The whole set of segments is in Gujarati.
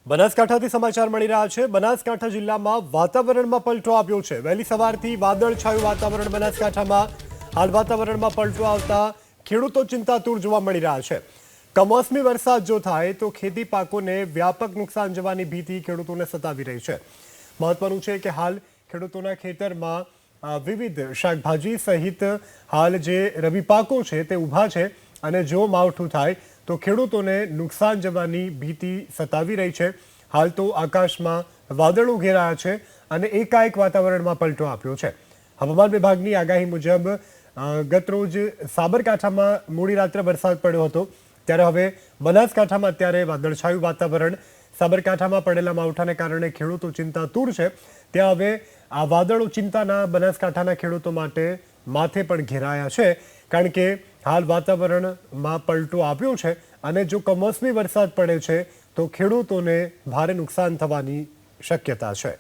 બનાસકાંઠાથી સમાચાર મળી રહ્યા છે। બનાસકાંઠા જિલ્લામાં વાતાવરણમાં પલટો આવ્યો છે। વહેલી સવારથી વાદળછાયું વાતાવરણ બનાસકાંઠામાં હાલ વાતાવરણમાં પલટો આવતા ખેડૂતો ચિંતાતુર જોવા મળી રહ્યા છે। કમોસમી વરસાદ જો થાય તો ખેતી પાકોને વ્યાપક નુકસાન જવાની ભીતિ ખેડૂતોને સતાવી રહી છે। મહત્વનું છે કે હાલ ખેડૂતોના ખેતરમાં વિવિધ શાકભાજી સહિત હાલ જે રવિ પાકો છે તે ઊભા છે અને જો માવઠું થાય તો ખેડૂતોને નુકસાન જવાની ભીતિ સતાવી રહી છે। હાલ તો આકાશમાં વાદળો ઘેરાયા છે અને એકાએક વાતાવરણમાં પલટો આપ્યો છે। હવામાન વિભાગની આગાહી મુજબ ગતરોજ સાબરકાંઠામાં મોડી રાત્રે વરસાદ પડ્યો હતો, ત્યારે હવે બનાસકાંઠામાં અત્યારે વાદળછાયું વાતાવરણ। સાબરકાંઠામાં પડેલા માવઠાને કારણે ખેડૂતો ચિંતાતુર છે, ત્યાં હવે આ વાદળો ચિંતાના બનાસકાંઠાના ખેડૂતો માટે માથે પણ ઘેરાયા છે, કારણ કે હાલ વાતાવરણમાં પલટો આવ્યો છે અને જો કમોસમી વરસાદ પડે છે તો ખેડૂતોને ભારે નુકસાન થવાની શક્યતા છે।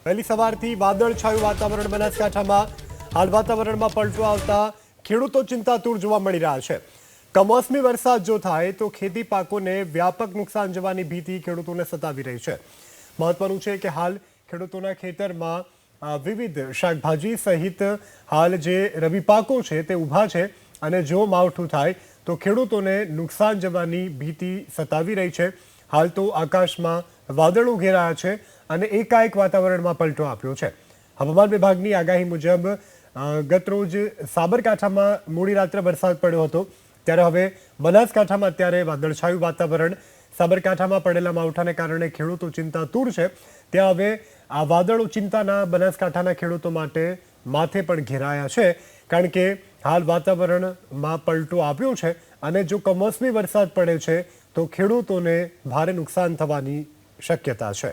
વહેલી સવારથી વાદળછાયું વાતાવરણ બનાસકાંઠામાં હાલ વાતાવરણમાં પલટો આવતા ખેડૂતો ચિંતાતુર જોવા મળી રહ્યા છે। કમોસમી વરસાદ જો થાય તો ખેતી પાકોને વ્યાપક નુકસાન જવાની ભીતિ ખેડૂતોને સતાવી રહી છે। મહત્વનું છે કે હાલ ખેડૂતોના ખેતરમાં વિવિધ શાકભાજી સહિત હાલ જે રવિ પાકો છે તે ઊભા છે અને જો માવઠું થાય તો ખેડૂતોને નુકસાન જવાની ભીતિ સતાવી રહી છે। હાલ તો આકાશમાં વાદળો ઘેરાયા છે અને એકાએક વાતાવરણમાં પલટો આપ્યો છે। હવામાન વિભાગની આગાહી મુજબ ગતરોજ સાબરકાંઠામાં મોડી રાત્રે વરસાદ પડ્યો હતો, ત્યારે હવે બનાસકાંઠામાં અત્યારે વાદળછાયું વાતાવરણ। સાબરકાંઠામાં પડેલા માવઠાને કારણે ખેડૂતો ચિંતાતુર છે, ત્યાં હવે આ વાદળો ચિંતાના બનાસકાંઠાના ખેડૂતો માટે માથે પણ ઘેરાયા છે, કારણ કે હાલ વાતાવરણમાં પલટો આવ્યો છે અને જો કમોસમી વરસાદ પડે છે તો ખેડૂતોને ભારે નુકસાન થવાની શક્યતા છે।